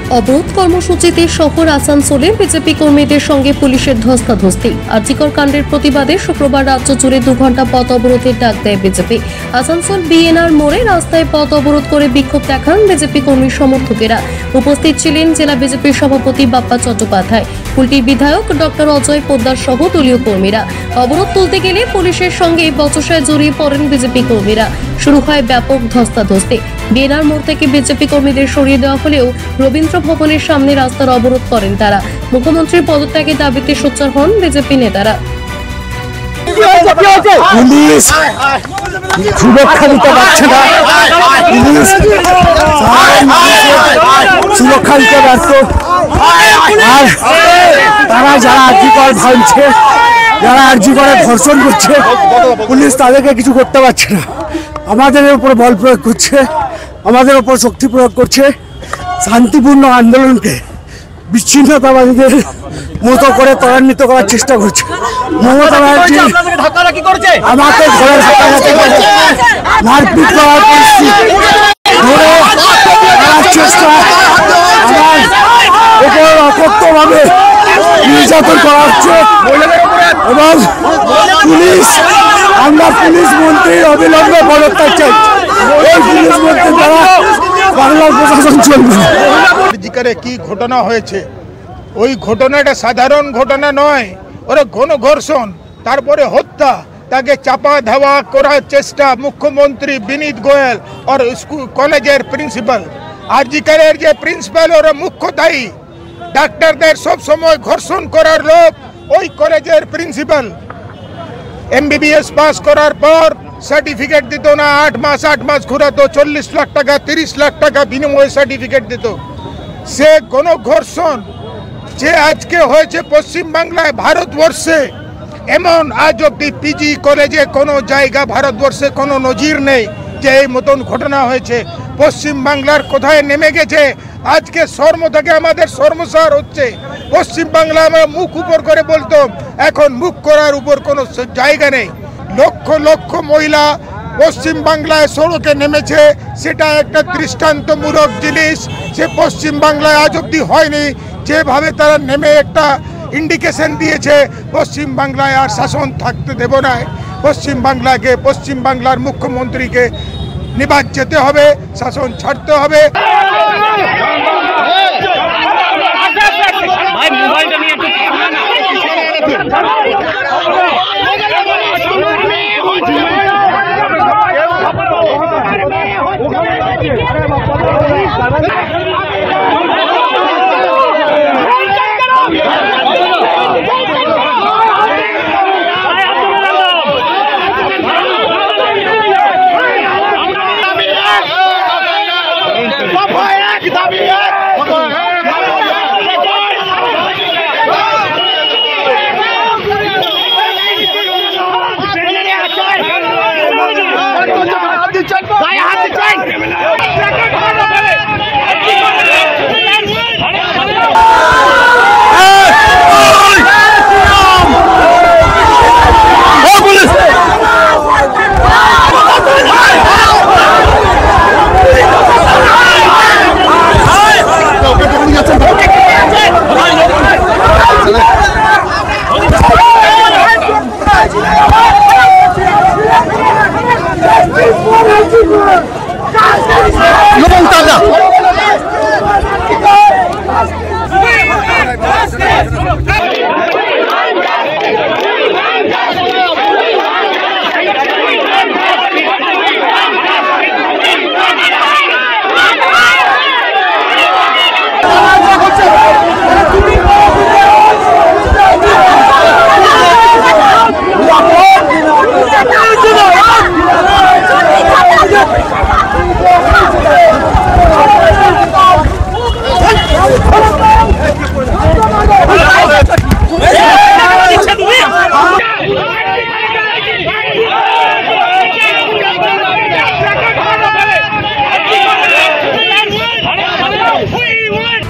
অবরোধ কর্মসূচিতে শহর আসানসোলে বিজেপি কর্মীদের সঙ্গে পুলিশের ধস্তাধস্তি। আরজিকর কাণ্ডের প্রতিবাদে শুক্রবার রাজ্য জুড়ে 2 ঘন্টা পথ অবরোধের ডাক দেয় বিজেপি। আসানসোল বিএনআর মোড়ে রাস্তায় পথ অবরোধ করে বিক্ষোভ দেখান বিজেপি কর্মী সমর্থকেরা। উপস্থিত ছিলেন জেলা বিজেপির সভাপতি বাপ্পা চট্টোপাধ্যায়, কুলটির বিধায়ক ডক্টর অজয় পোদ্দার সহ দলীয় কর্মীরা। অবরোধ তুলতে গেলে পুলিশের সঙ্গে বচসায় জড়িয়ে পড়েন বিজেপি কর্মীরা। শুরু হয় ব্যাপক ধস্তাধস্তি। বিএনআর মোড় থেকে বিজেপি কর্মীদের সরিয়ে দেওয়া হলেও রবীন্দ্র ভবনের সামনে রাস্তার অবরোধ করেন তারা। মুখ্যমন্ত্রীর পদত্যাগের দাবিতে সোচ্চার হন বিজেপি নেতারা। পুলিশ সুরক্ষা দিতে পারছে না, পুলিশ সুরক্ষা দিতে ব্যর্থ। আর তারা যারা আরজিকর ভাঙছে, যারা আরজিকরে ধর্ষণ করছে, পুলিশ তাদেরকে কিছু করতে পারছে না। আমাদের উপর বল প্রয়োগ করছে, আমাদের উপর শক্তি প্রয়োগ করছে। শান্তিপূর্ণ আন্দোলনকে বিচ্ছিন্নতাবাদীদের মতো করে ত্বরান্বিত করার চেষ্টা করছে। মমতা ব্যানার্জি আমাকে ঘরে মারপিট করার পরিস্থিতি ধরে করার চেষ্টা, আমার উপর অকথ্যভাবে নির্যাতন করা হচ্ছে। এবং পুলিশ, আমরা পুলিশ মন্ত্রীর অবিলম্বে পদত্যাগ চাই। এই পুলিশ মন্ত্রী দ্বারা বাংলার প্রশাসন চলবে। কি ঘটনা হয়েছে, ওই ঘটনাটা সাধারণ ঘটনা নয়, ওরা গণধর্ষণ, তারপরে হত্যা, তাকে চাপা ধাওয়া করার চেষ্টা মুখ্যমন্ত্রী বিনীত গোয়েল আর স্কুল কলেজের প্রিন্সিপাল। আরজিকরের যে প্রিন্সিপাল ওরা মুখ্য দায়ী। ডাক্তারদের সব সময় ধর্ষণ করার লোক ওই কলেজের প্রিন্সিপাল। এমবিবিএস পাস করার পর সার্টিফিকেট দিত না, 8 মাস ঘুরাতো, 40 লাখ টাকা 30 লাখ টাকা বিনিময়ে সার্টিফিকেট দিত। সে গণধর্ষণ যে আজকে হয়েছে পশ্চিমবাংলায়, ভারতবর্ষে এমন আজ অব্দি পিজি কলেজে কোনো জায়গা ভারতবর্ষে কোনো নজির নেই যে এই মতন ঘটনা হয়েছে। পশ্চিমবাংলার কোথায় নেমে গেছে, আজকে শর্ম থেকে আমাদের শর্মসার হচ্ছে। পশ্চিমবাংলা আমরা মুখ উপর করে বলতাম, এখন মুখ করার উপর কোনো জায়গা নেই। লক্ষ লক্ষ মহিলা পশ্চিমবাংলায় সড়কে নেমেছে, সেটা একটা দৃষ্টান্তমূলক জিনিস। সে পশ্চিমবাংলায় আজ অব্দি হয়নি। যেভাবে তারা নেমে একটা ইন্ডিকেশন দিয়েছে, পশ্চিমবাংলায় আর শাসন থাকতে দেব না। পশ্চিমবাংলাকে, পশ্চিমবাংলার মুখ্যমন্ত্রীকে নিবাস যেতে হবে, শাসন ছাড়তে হবে।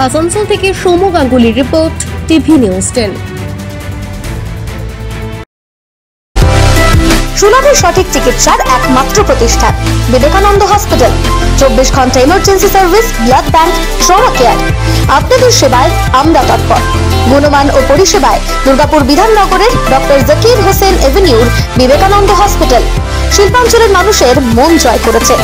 আসানসোল থেকে সৌম্য গাঙ্গুলির রিপোর্ট, টিভি নিউজ 10। সুলভ সঠিক চিকিৎসার একমাত্র প্রতিষ্ঠান বিবেকানন্দ হসপিটাল। 24 ঘন্টা emergency service, blood bank, trauma care. আপনাদের সেবায় আমরা তৎপর। গুণমান ও পরিষেবায় দুর্গাপুর বিধাননগরের ডক্টর জাকির হোসেন এভিনিউর বিবেকানন্দ হসপিটাল শিল্পাঞ্চলের মানুষের মন জয় করেছে।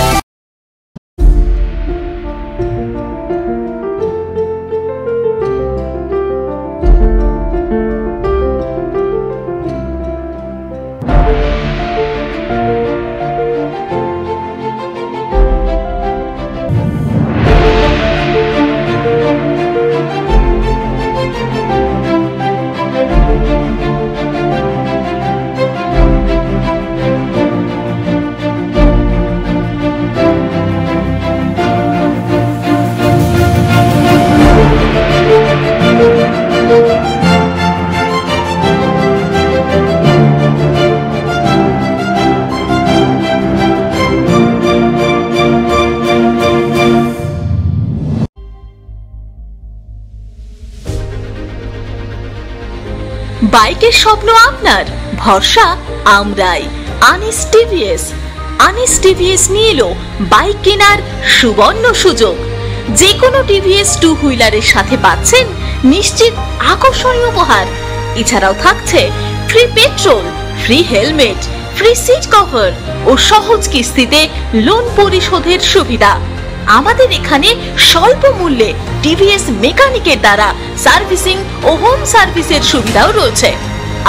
বাইকের স্বপ্ন আপনার, ভরসা আমরাই। আনিস টিভিএস। আনিস টিভিএস নিয়ে এলো বাইক কেনার সুবর্ণ সুযোগ। যে কোনো টিভিএস 2 হুইলারের সাথে পাচ্ছেন নিশ্চিত আকর্ষণীয় উপহার। এছাড়াও থাকছে free petrol, free helmet, free seat cover ও সহজ কিস্তিতে লোন পরিশোধের সুবিধা। আমাদের এখানে স্বল্প মূল্যে টিভিএস মেকানিকের দ্বারা সার্ভিসিং ও হোম সার্ভিসের সুবিধাও রয়েছে।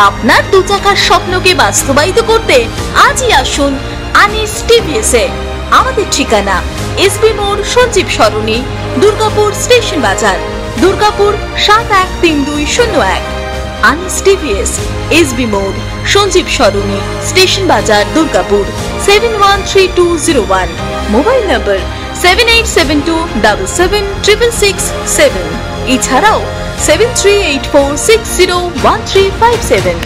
আপনার 2 চাকার স্বপ্নকে বাস্তবায়িত করতে আজই আসুন আনিস টিভিএসে। আমাদের ঠিকানা এসবি মোড়, সঞ্জীব সরণি, দুর্গাপুর স্টেশন বাজার, দুর্গাপুর 713201। আনিস টিভিএস, এসবি মোড়, সঞ্জীব সরণি, স্টেশন বাজার, দুর্গাপুর 713201। মোবাইল নম্বর 7872776667। এছাড়াও 7384601357।